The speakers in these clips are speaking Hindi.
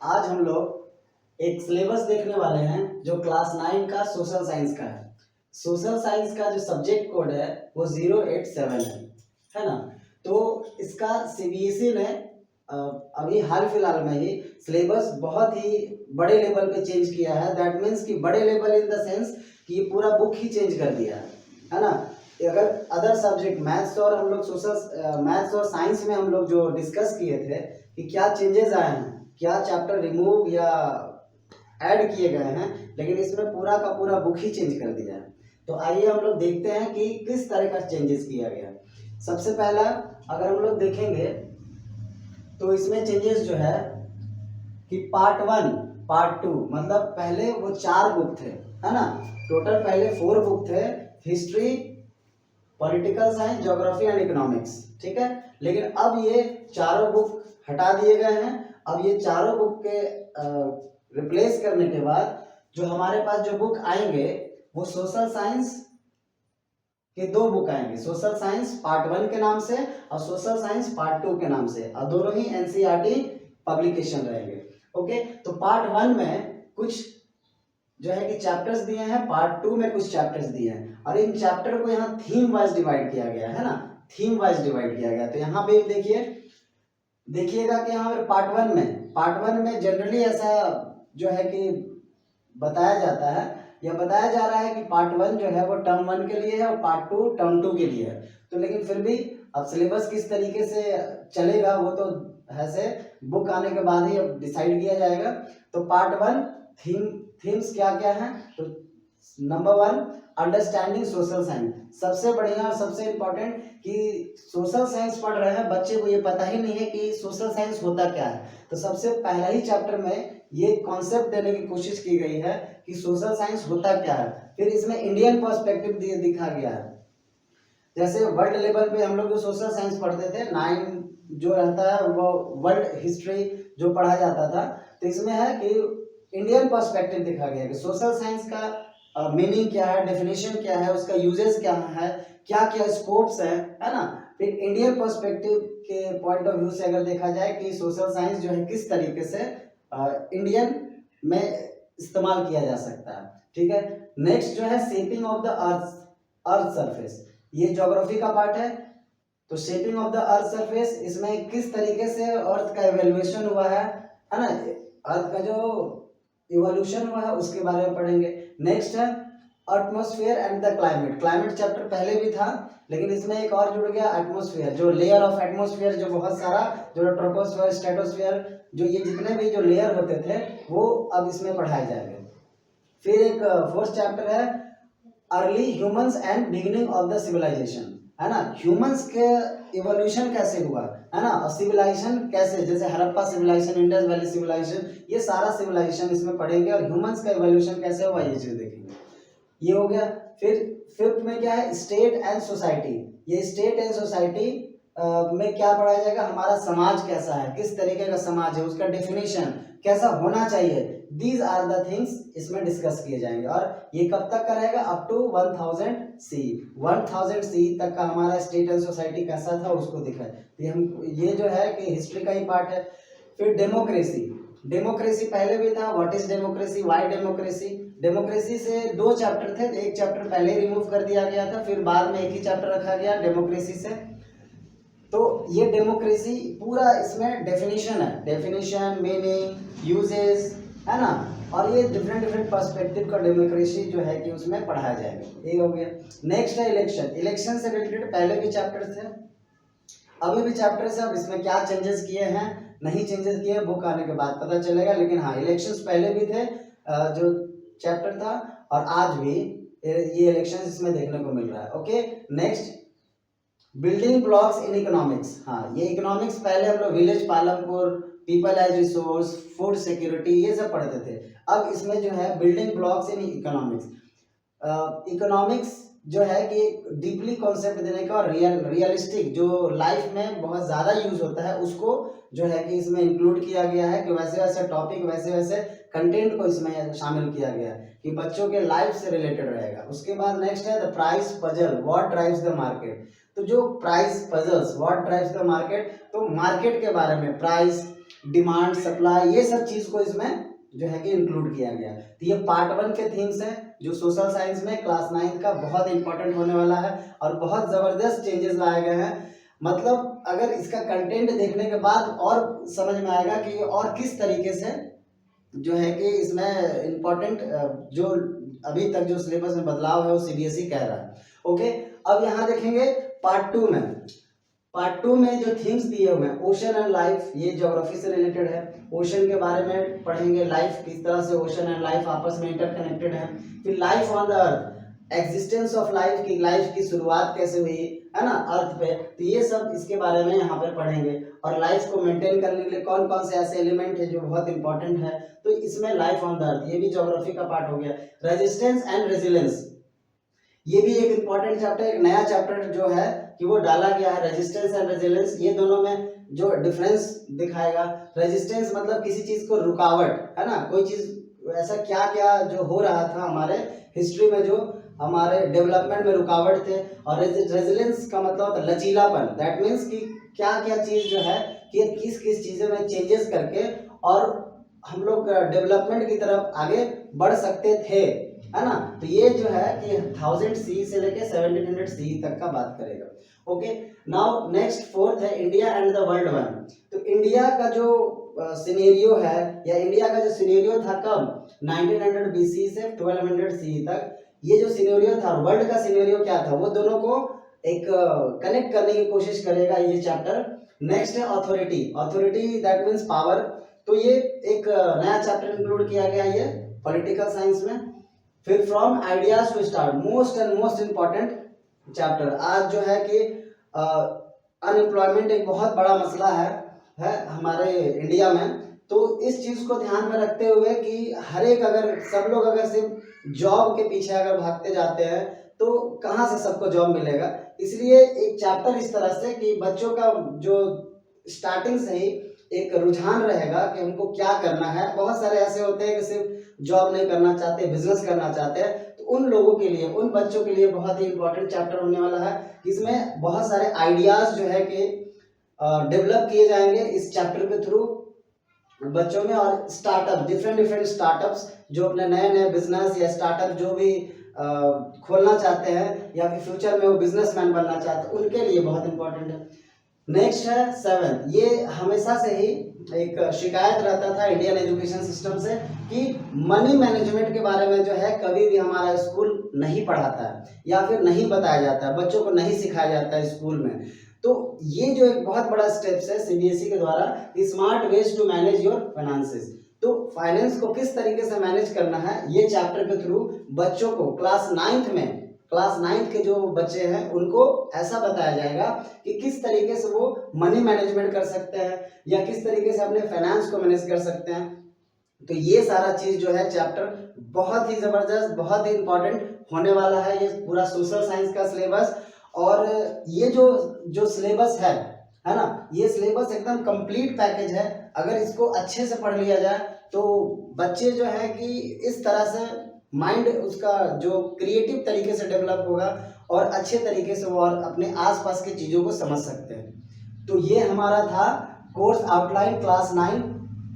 आज हम लोग एक सिलेबस देखने वाले हैं जो क्लास 9 का सोशल साइंस का है। सोशल साइंस का जो सब्जेक्ट कोड है वो 087 है ना। तो इसका सीबीएसई ने अभी हाल फिलहाल में ही सिलेबस बहुत ही बड़े लेवल पे चेंज किया है। दैट मीन्स कि बड़े लेवल इन द सेंस कि ये पूरा बुक ही चेंज कर दिया है ना। अगर अदर सब्जेक्ट मैथ्स और हम लोग सोशल मैथ्स और साइंस में हम लोग जो डिस्कस किए थे कि क्या चेंजेस आए हैं, क्या चैप्टर रिमूव या ऐड किए गए हैं, लेकिन इसमें पूरा का पूरा बुक ही चेंज कर दिया है। तो आइए हम लोग देखते हैं कि किस तरह का चेंजेस किया गया। सबसे पहला अगर हम लोग देखेंगे तो इसमें चेंजेस जो है कि पार्ट 1 पार्ट 2 मतलब पहले वो 4 बुक थे है ना। टोटल पहले 4 बुक थे, history, political science, geography and economics, ठीक है। लेकिन अब ये चारों बुक हटा दिए गए हैं। अब ये चारों बुक के रिप्लेस करने के बाद जो हमारे पास जो बुक आएंगे वो सोशल साइंस के 2 बुक आएंगे, सोशल साइंस पार्ट 1 के नाम से और सोशल साइंस पार्ट 2 के नाम से, और दोनों ही एनसीईआरटी पब्लिकेशन रहेंगे। ओके, तो पार्ट 1 में कुछ जो है कि चैप्टर्स दिए हैं, पार्ट 2 में कुछ चैप्टर्स दिए हैं, और इन चैप्टर को यहाँ थीम वाइज डिवाइड किया गया है ना, थीम वाइज डिवाइड किया गया। तो यहाँ पे देखिएगा कि यहाँ पर पार्ट 1 में जनरली ऐसा जो है कि बताया जाता है या बताया जा रहा है कि पार्ट 1 जो है वो टर्म 1 के लिए है और पार्ट 2 टर्म 2 के लिए है। तो लेकिन फिर भी अब सिलेबस किस तरीके से चलेगा वो तो ऐसे बुक आने के बाद ही अब डिसाइड किया जाएगा। तो पार्ट 1 थीम्स क्या क्या हैं, तो नंबर 1 अंडरस्टैंडिंग सोशल साइंस। सबसे बढ़िया और सबसे इम्पोर्टेंट कि सोशल साइंस पढ़ रहे हैं बच्चे को ये पता ही नहीं है कि सोशल साइंस होता क्या है। तो सबसे पहला ही चैप्टर में ये कॉन्सेप्ट देने की कोशिश की गई है कि सोशल साइंस होता क्या है। फिर इसमें इंडियन पर्सपेक्टिव दिखा गया है। जैसे वर्ल्ड लेवल पे हम लोग जो सोशल साइंस पढ़ते थे 9 जो रहता है वो वर्ल्ड हिस्ट्री जो पढ़ा जाता था, तो इसमें है कि इंडियन पर्सपेक्टिव दिखा गया कि सोशल साइंस का मीनिंग क्या है, डेफिनेशन क्या है, उसका यूजेस क्या है, क्या क्या स्कोप्स है ना। फिर इंडियन पर्सपेक्टिव के पॉइंट ऑफ व्यू से अगर देखा जाए कि सोशल साइंस जो है किस तरीके से इंडियन में इस्तेमाल किया जा सकता है, ठीक है। नेक्स्ट जो है shaping of the earth surface, ये ज्योग्राफी का पार्ट है। तो shaping of the earth surface, इसमें किस तरीके से अर्थ का इवोल्यूशन हुआ है ना, अर्थ का जो इवोल्यूशन हुआ है उसके बारे में पढ़ेंगे। नेक्स्ट है atmosphere and the climate. Climate chapter पहले भी था लेकिन इसमें एक और जुड़ गया एटमॉस्फेयर, जो लेयर ऑफ एटमॉस्फेयर, जो बहुत सारा जो ट्रोपोस्फेयर, स्ट्रेटोस्फेयर, जो ये जितने भी जो लेयर होते थे वो अब इसमें पढ़ाए जाएंगे। फिर एक 4th चैप्टर है early humans and beginning of the civilisation, है ना। ह्यूमंस के इवोल्यूशन कैसे हुआ है ना, और सिविलाइजेशन कैसे, जैसे Harappa civilisation, Indus valley civilisation, ये सारा सिविलाइजेशन इसमें पढ़ेंगे और ह्यूमंस का इवोल्यूशन कैसे हुआ ये चीज देखेंगे। ये हो गया। फिर 5th में क्या है स्टेट एंड सोसाइटी। ये स्टेट एंड सोसाइटी में क्या पढ़ाया जाएगा, हमारा समाज कैसा है, किस तरीके का समाज है, उसका डेफिनेशन कैसा होना चाहिए। दीज आर द थिंग्स इसमें डिस्कस किए जाएंगे। और ये कब तक का रहेगा, अप टू 1000 सी, 1000 सी तक का हमारा स्टेट एंड सोसाइटी कैसा था उसको दिखाए। ये जो है कि हिस्ट्री का ही पार्ट है। फिर डेमोक्रेसी, डेमोक्रेसी पहले भी था, what is democracy, why democracy. Democracy से 2 चैप्टर थे, तो एक चैप्टर पहले ही रिमूव कर दिया गया था, फिर बाद में एक ही चैप्टर रखा गया डेमोक्रेसी से। तो ये डेमोक्रेसी पूरा इसमें डेफिनेशन है, डेफिनेशन, मीनिंग, यूजेस, है ना। और ये डिफरेंट पर्सपेक्टिव का डेमोक्रेसी जो है कि उसमें पढ़ाया जाएगा। ये हो गया। नेक्स्ट है इलेक्शन। इलेक्शन से रिलेटेड पहले भी चैप्टर थे, अभी भी चैप्टर है। अब इसमें क्या चेंजेस किए हैं, नहीं चेंजेस किए हैं, बुक आने के बाद पता चलेगा। लेकिन हाँ, इलेक्शंस पहले भी थे जो चैप्टर था, और आज भी ये इलेक्शंस इसमें देखने को मिल रहा है। Okay, next building blocks in economics. हाँ, ये इकोनॉमिक्स पहले हम लोग village Palanpur, people as resource, food security, ये सब पढ़ते थे। अब इसमें जो है building blocks in economics, economics जो है कि डीपली कॉन्सेप्ट देने का और रियलिस्टिक जो लाइफ में बहुत ज़्यादा यूज होता है उसको जो है कि इसमें इंक्लूड किया गया है, कि वैसे वैसे टॉपिक, वैसे वैसे कंटेंट को इसमें शामिल किया गया है कि बच्चों के लाइफ से रिलेटेड रहेगा। उसके बाद नेक्स्ट है the price puzzle, what drives the market. तो जो price puzzles, what drives the market, तो मार्केट के बारे में, प्राइस, डिमांड, सप्लाई, ये सब चीज को इसमें जो है कि इंक्लूड किया गया। तो ये पार्ट 1 के थीम्स है जो सोशल साइंस में क्लास 9 का बहुत इंपॉर्टेंट होने वाला है और बहुत जबरदस्त चेंजेस लाए गए हैं। मतलब अगर इसका कंटेंट देखने के बाद और समझ में आएगा कि और किस तरीके से जो है कि इसमें इम्पोर्टेंट जो अभी तक जो सिलेबस में बदलाव है वो सीबीएसई कह रहा है। ओके, अब यहाँ देखेंगे पार्ट 2 में। पार्ट 2 में जो थीम्स दिए हुए हैं, ओशन एंड लाइफ, ये ज्योग्राफी से रिलेटेड है। ओशन के बारे में पढ़ेंगे, लाइफ किस तरह से ओशन एंड लाइफ आपस में इंटरकनेक्टेड है। फिर life on the earth, existence of life की, लाइफ की शुरुआत कैसे हुई है ना अर्थ पे, तो ये सब इसके बारे में यहाँ पे पढ़ेंगे। और लाइफ को मेंटेन करने के लिए कौन कौन से ऐसे एलिमेंट है जो बहुत इंपॉर्टेंट है, तो इसमें लाइफ ऑन द अर्थ, ये भी ज्योग्राफी का पार्ट हो गया। रेजिस्टेंस एंड रेजिलेंस, ये भी एक इंपॉर्टेंट चैप्टर, एक नया चैप्टर जो है कि वो डाला गया है, रेजिस्टेंस एंड रेजिलेंस। ये दोनों में जो डिफरेंस दिखाएगा, रेजिस्टेंस मतलब किसी चीज को रुकावट, है ना, कोई चीज ऐसा क्या क्या जो हो रहा था हमारे हिस्ट्री में जो हमारे डेवलपमेंट में रुकावट थे। और रेजिलेंस का मतलब होता है लचीलापन, दैट मीन्स कि क्या क्या चीज जो है कि किस किस चीजों में चेंजेस करके और हम लोग डेवलपमेंट की तरफ आगे बढ़ सकते थे, है ना। तो ये जो है कि 1000 सी से लेके 1700 सी तक का बात करेगा। ओके, नाउ नेक्स्ट फोर्थ है India and the world one. तो इंडिया का जो सिनेरियो है या इंडिया का जो सिनेरियो था कब 1900 बीसी से 1200 सी तक, ये जो सिनेरियो था, वर्ल्ड का सिनेरियो क्या था, वो दोनों को एक कनेक्ट करने की कोशिश करेगा ये चैप्टर। नेक्स्ट है authority, authority that means power. तो ये एक नया चैप्टर इंक्लूड किया गया ये पॉलिटिकल साइंस में। फिर from ideas to start, most and most important chapter. आज जो है कि अनएम्प्लॉयमेंट एक बहुत बड़ा मसला है हमारे इंडिया में। तो इस चीज को ध्यान में रखते हुए कि हर एक, अगर सब लोग अगर सिर्फ जॉब के पीछे अगर भागते जाते हैं तो कहाँ से सबको जॉब मिलेगा। इसलिए एक चैप्टर इस तरह से कि बच्चों का जो स्टार्टिंग से ही एक रुझान रहेगा कि उनको क्या करना है। बहुत सारे ऐसे होते हैं कि सिर्फ जॉब नहीं करना चाहते, बिजनेस करना चाहते हैं, तो उन लोगों के लिए, उन बच्चों के लिए बहुत ही इंपॉर्टेंट चैप्टर होने वाला है। इसमें बहुत सारे आइडियाज जो है कि डेवलप किए जाएंगे इस चैप्टर के थ्रू बच्चों में। और स्टार्टअप, डिफरेंट डिफरेंट स्टार्टअप्स जो अपने नए नए बिजनेस या स्टार्टअप जो भी खोलना चाहते हैं या फिर फ्यूचर में वो बिजनेसमैन बनना चाहते हैं, उनके लिए बहुत इंपॉर्टेंट है। नेक्स्ट है 7, ये हमेशा से ही एक शिकायत रहता था इंडियन एजुकेशन सिस्टम से कि मनी मैनेजमेंट के बारे में जो है कभी भी हमारा स्कूल नहीं पढ़ाता है या फिर नहीं बताया जाता है, बच्चों को नहीं सिखाया जाता है स्कूल में। तो ये जो एक बहुत बड़ा स्टेप्स है सीबीएसई के द्वारा, smart ways to manage your finances. तो फाइनेंस को किस तरीके से मैनेज करना है, ये चैप्टर के थ्रू बच्चों को क्लास 9th में, क्लास 9th के जो बच्चे हैं उनको ऐसा बताया जाएगा कि किस तरीके से वो मनी मैनेजमेंट कर सकते हैं या किस तरीके से अपने फाइनेंस को मैनेज कर सकते हैं। तो ये सारा चीज जो है चैप्टर बहुत ही जबरदस्त, बहुत ही इंपॉर्टेंट होने वाला है, ये पूरा सोशल साइंस का सिलेबस। और ये जो सिलेबस है ना, ये सिलेबस एकदम कंप्लीट पैकेज है। अगर इसको अच्छे से पढ़ लिया जाए तो बच्चे जो है कि इस तरह से माइंड उसका जो क्रिएटिव तरीके से डेवलप होगा और अच्छे तरीके से वो और अपने आसपास की चीज़ों को समझ सकते हैं। तो ये हमारा था कोर्स आउटलाइन क्लास 9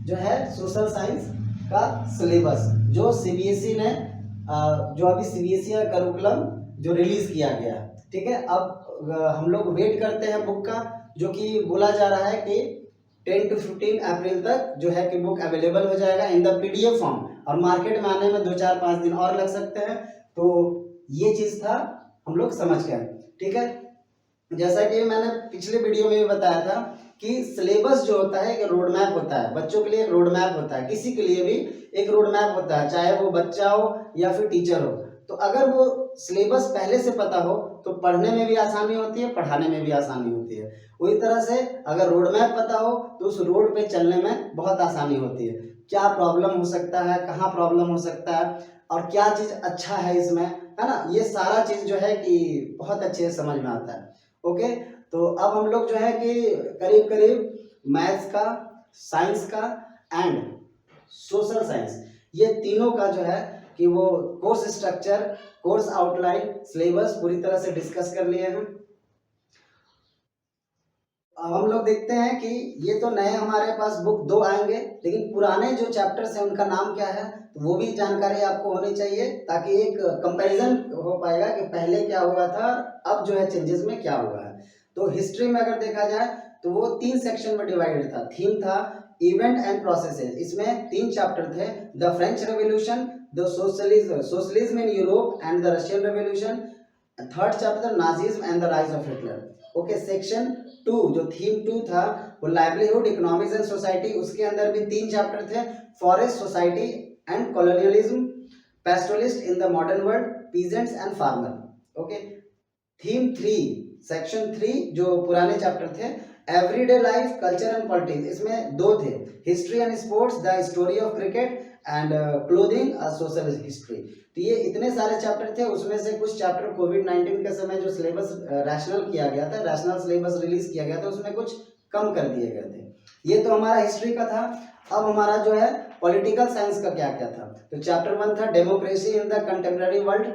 जो है सोशल साइंस का सिलेबस, जो सीबीएसई ने जो अभी सीबीएसई का करिकुलम जो रिलीज किया गया। ठीक है, अब हम लोग वेट करते हैं बुक का, जो कि बोला जा रहा है कि 10 to 15 अप्रैल तक जो है कि बुक अवेलेबल हो जाएगा इन द पीडीएफ फॉर्म, और मार्केट में आने में 2-4-5 दिन और लग सकते हैं। तो ये चीज़ था, हम लोग समझ गए। ठीक है, जैसा कि मैंने पिछले वीडियो में भी बताया था कि सिलेबस जो होता है एक रोड मैप होता है, बच्चों के लिए एक रोड मैप होता है, किसी के लिए भी एक रोड मैप होता है, चाहे वो बच्चा हो या फिर टीचर हो। तो अगर वो सिलेबस पहले से पता हो तो पढ़ने में भी आसानी होती है, पढ़ाने में भी आसानी होती है। उसी तरह से अगर रोड मैप पता हो तो उस रोड पे चलने में बहुत आसानी होती है। क्या प्रॉब्लम हो सकता है, कहाँ प्रॉब्लम हो सकता है और क्या चीज़ अच्छा है इसमें, है ना, ये सारा चीज़ जो है कि बहुत अच्छे से समझ में आता है। ओके, तो अब हम लोग जो है कि करीब करीब मैथ्स का, साइंस का एंड सोशल साइंस, ये तीनों का जो है कि वो course structure, course outline, syllabus पूरी तरह से डिस्कस कर लिए हैं। अब हम लोग देखते हैं कि ये तो नए हमारे पास बुक 2 आएंगे, लेकिन पुराने जो चैप्टर्स हैं उनका नाम क्या है, तो वो भी जानकारी आपको होनी चाहिए, ताकि एक कंपैरिजन हो पाएगा कि पहले क्या हुआ था, अब जो है चेंजेस में क्या हुआ है। तो हिस्ट्री में अगर देखा जाए तो वो 3 सेक्शन में डिवाइडेड था। थीम था इवेंट एंड प्रोसेसेस, इसमें 3 चैप्टर थे, the French revolution, the socialism in Europe and the Russian revolution, third chapter Nazism and the rise of Hitler. Okay, section 2 जो थीम 2 था वो लाइवलीहुड, इकोनॉमिक्स एंड सोसाइटी, उसके अंदर भी 3 चैप्टर थे, forest society and colonialism, pastoralist in the modern world, peasants and farmer. Okay, theme 3 section 3 जो पुराने चैप्टर थे, everyday life, culture and politics, इसमें 2 थे, history and sports, the story of cricket and clothing social history. तो ये इतने सारे चैप्टर थे, उसमें से कुछ चैप्टर कोविड-19 के समय जो सिलेबस रैशनल किया गया था, रैशनल सिलेबस रिलीज किया गया था, उसमें कुछ कम कर दिए गए थे। ये तो हमारा हिस्ट्री का था। अब हमारा जो है पॉलिटिकल साइंस का क्या क्या था, तो चैप्टर 1 था democracy in the contemporary world,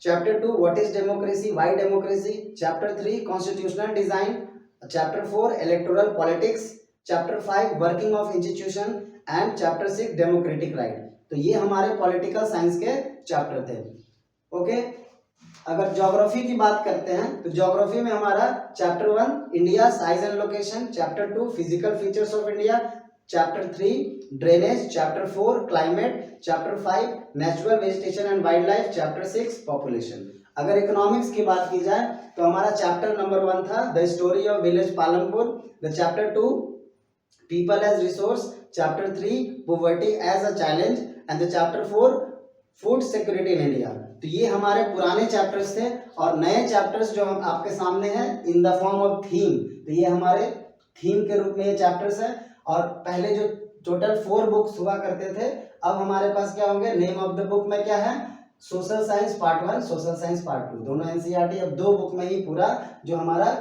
chapter 2 what is democracy, why democracy, chapter 3 constitutional design, chapter 4 electoral politics, chapter 5 working of institution and chapter 6 democratic right. तो ये हमारे पॉलिटिकल साइंस के चैप्टर थे। ओके, अगर ज्योग्राफी की बात करते हैं तो ज्योग्राफी में हमारा chapter 1 India size and location, chapter 2 physical features of India, chapter 3 drainage, chapter 4 climate, chapter 5 natural vegetation and wild life, chapter 6 population. अगर इकोनॉमिक्स की बात की जाए तो हमारा चैप्टर नंबर 1 था the story of village Palanpur, the chapter 2 people as resource, chapter 3 poverty as a challenge and the chapter 4 food security in India. तो ये हमारे पुराने चैप्टर्स थे, और नए चैप्टर्स जो हम आपके सामने हैं in the form of theme, तो ये हमारे थीम के रूप में ये चैप्टर्स है। और पहले जो टोटल 4 बुक्स हुआ करते थे, अब हमारे पास क्या होंगे, नेम ऑफ द बुक में क्या है, social science part 1, social science part 2, दोनों एनसीईआरटी, अब 2 बुक में ही पूरा जो हमारा